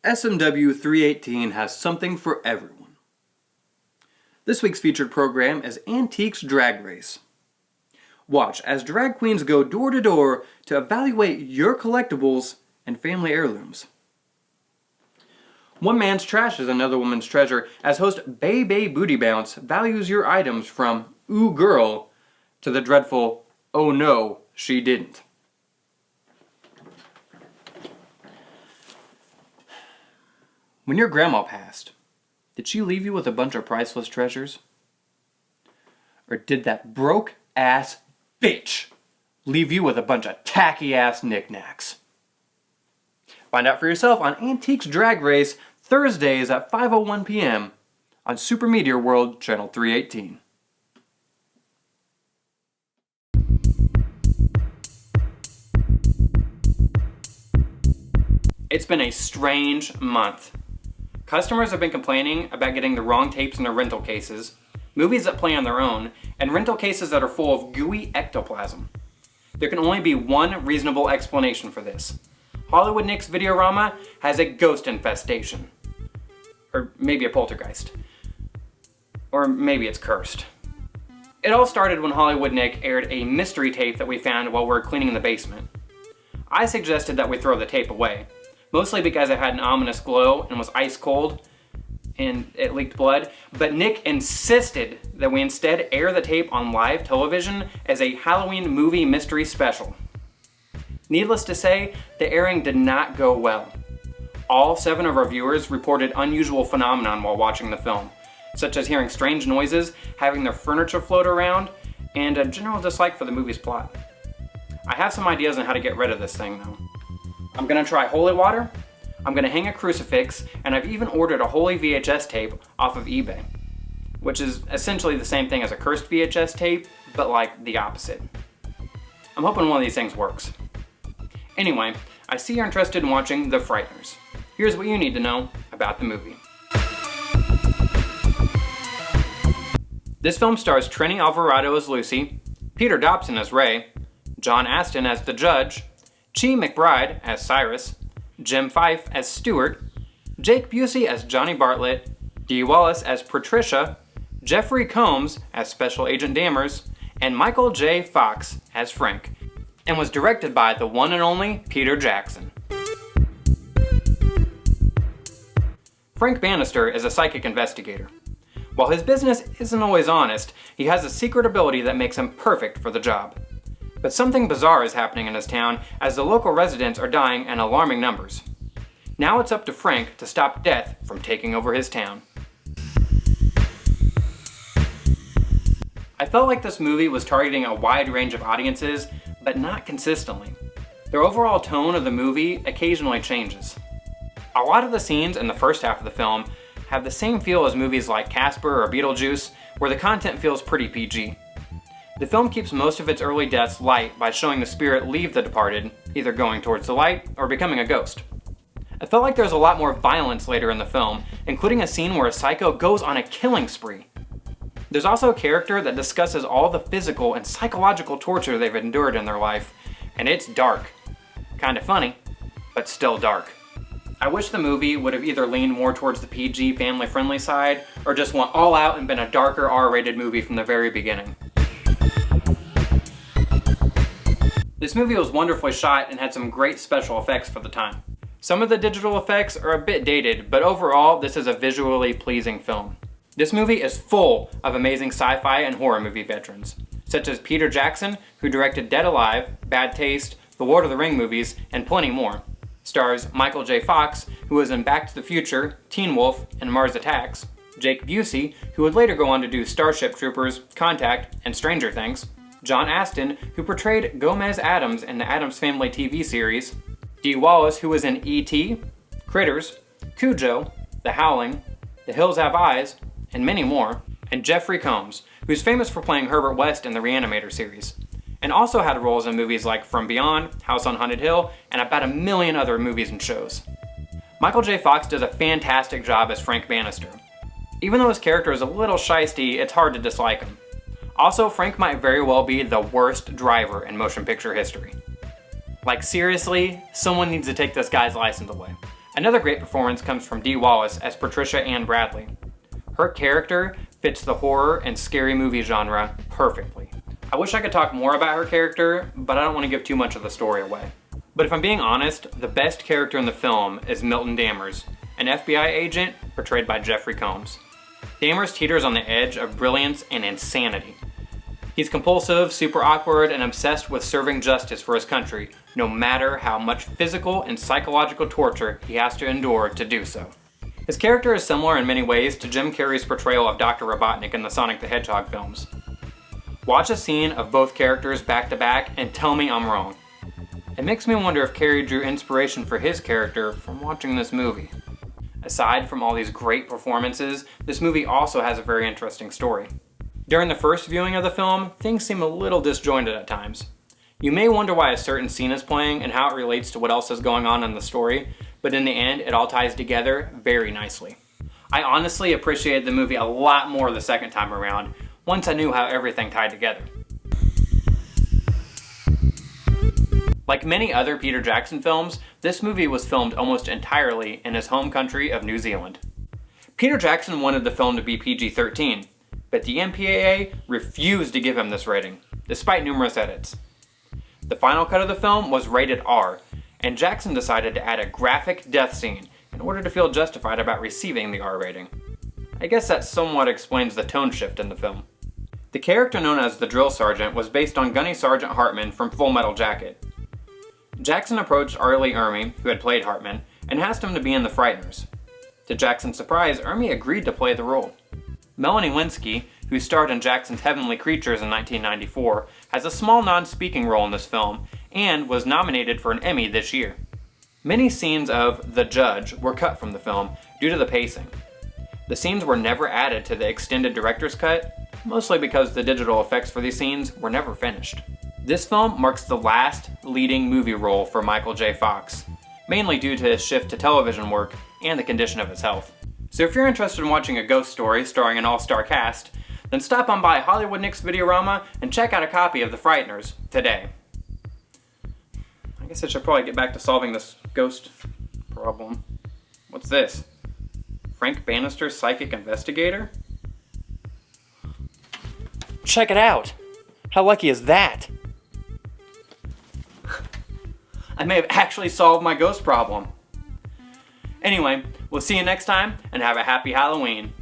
SMW 318 has something for everyone. This week's featured program is Antiques Drag Race. Watch as drag queens go door to door to evaluate your collectibles and family heirlooms. One man's trash is another woman's treasure as host Bay Bay Booty Bounce values your items from ooh girl to the dreadful oh no, she didn't. When your grandma passed, did she leave you with a bunch of priceless treasures? Or did that broke-ass bitch leave you with a bunch of tacky-ass knickknacks? Find out for yourself on Antiques Drag Race, Thursdays at 5:01 p.m. on Super Meteor World, Channel 318. It's been a strange month. Customers have been complaining about getting the wrong tapes in their rental cases, movies that play on their own, and rental cases that are full of gooey ectoplasm. There can only be one reasonable explanation for this. Hollywood Nick's Videorama has a ghost infestation. Or maybe a poltergeist. Or maybe it's cursed. It all started when Hollywood Nick aired a mystery tape that we found while we were cleaning the basement. I suggested that we throw the tape away, mostly because it had an ominous glow and was ice cold and it leaked blood, but Nick insisted that we instead air the tape on live television as a Halloween movie mystery special. Needless to say, the airing did not go well. All 7 of our viewers reported unusual phenomenon while watching the film, such as hearing strange noises, having their furniture float around, and a general dislike for the movie's plot. I have some ideas on how to get rid of this thing though. I'm gonna try holy water, I'm gonna hang a crucifix, and I've even ordered a holy VHS tape off of eBay, which is essentially the same thing as a cursed VHS tape, but like the opposite. I'm hoping one of these things works. Anyway, I see you're interested in watching The Frighteners. Here's what you need to know about the movie. This film stars Trini Alvarado as Lucy, Peter Dobson as Ray, John Astin as the Judge, Chi McBride as Cyrus, Jim Fife as Stuart, Jake Busey as Johnny Bartlett, Dee Wallace as Patricia, Jeffrey Combs as Special Agent Dammers, and Michael J. Fox as Frank, and was directed by the one and only Peter Jackson. Frank Bannister is a psychic investigator. While his business isn't always honest, he has a secret ability that makes him perfect for the job. But something bizarre is happening in his town as the local residents are dying in alarming numbers. Now it's up to Frank to stop death from taking over his town. I felt like this movie was targeting a wide range of audiences, but not consistently. The overall tone of the movie occasionally changes. A lot of the scenes in the first half of the film have the same feel as movies like Casper or Beetlejuice, where the content feels pretty PG. The film keeps most of its early deaths light by showing the spirit leave the departed, either going towards the light or becoming a ghost. I felt like there was a lot more violence later in the film, including a scene where a psycho goes on a killing spree. There's also a character that discusses all the physical and psychological torture they've endured in their life, and it's dark. Kinda funny, but still dark. I wish the movie would have either leaned more towards the PG family-friendly side, or just went all out and been a darker R-rated movie from the very beginning. This movie was wonderfully shot and had some great special effects for the time. Some of the digital effects are a bit dated, but overall this is a visually pleasing film. This movie is full of amazing sci-fi and horror movie veterans, such as Peter Jackson, who directed Dead Alive, Bad Taste, the Lord of the Ring movies, and plenty more. Stars Michael J. Fox, who was in Back to the Future, Teen Wolf, and Mars Attacks, Jake Busey, who would later go on to do Starship Troopers, Contact, and Stranger Things, John Astin, who portrayed Gomez Addams in the Addams Family TV series, Dee Wallace, who was in E.T., Critters, Cujo, The Howling, The Hills Have Eyes, and many more, and Jeffrey Combs, who's famous for playing Herbert West in the Reanimator series, and also had roles in movies like From Beyond, House on Haunted Hill, and about a million other movies and shows. Michael J. Fox does a fantastic job as Frank Bannister. Even though his character is a little shisty, it's hard to dislike him. Also, Frank might very well be the worst driver in motion picture history. Like seriously, someone needs to take this guy's license away. Another great performance comes from Dee Wallace as Patricia Ann Bradley. Her character fits the horror and scary movie genre perfectly. I wish I could talk more about her character, but I don't want to give too much of the story away. But if I'm being honest, the best character in the film is Milton Dammers, an FBI agent portrayed by Jeffrey Combs. Dammers teeters on the edge of brilliance and insanity. He's compulsive, super awkward, and obsessed with serving justice for his country, no matter how much physical and psychological torture he has to endure to do so. His character is similar in many ways to Jim Carrey's portrayal of Dr. Robotnik in the Sonic the Hedgehog films. Watch a scene of both characters back to back and tell me I'm wrong. It makes me wonder if Carrey drew inspiration for his character from watching this movie. Aside from all these great performances, this movie also has a very interesting story. During the first viewing of the film, things seem a little disjointed at times. You may wonder why a certain scene is playing and how it relates to what else is going on in the story, but in the end, it all ties together very nicely. I honestly appreciated the movie a lot more the second time around, once I knew how everything tied together. Like many other Peter Jackson films, this movie was filmed almost entirely in his home country of New Zealand. Peter Jackson wanted the film to be PG-13, but the MPAA refused to give him this rating, despite numerous edits. The final cut of the film was rated R, and Jackson decided to add a graphic death scene in order to feel justified about receiving the R rating. I guess that somewhat explains the tone shift in the film. The character known as the Drill Sergeant was based on Gunny Sergeant Hartman from Full Metal Jacket. Jackson approached R. Lee Ermey, who had played Hartman, and asked him to be in the Frighteners. To Jackson's surprise, Ermey agreed to play the role. Melanie Lynskey, who starred in Jackson's Heavenly Creatures in 1994, has a small non-speaking role in this film and was nominated for an Emmy this year. Many scenes of The Judge were cut from the film due to the pacing. The scenes were never added to the extended director's cut, mostly because the digital effects for these scenes were never finished. This film marks the last leading movie role for Michael J. Fox, mainly due to his shift to television work and the condition of his health. So if you're interested in watching a ghost story starring an all-star cast, then stop on by Hollywood Nick's Videorama and check out a copy of The Frighteners today. I guess I should probably get back to solving this ghost problem. What's this? Frank Bannister's Psychic Investigator? Check it out! How lucky is that? I may have actually solved my ghost problem. Anyway, we'll see you next time, and have a happy Halloween.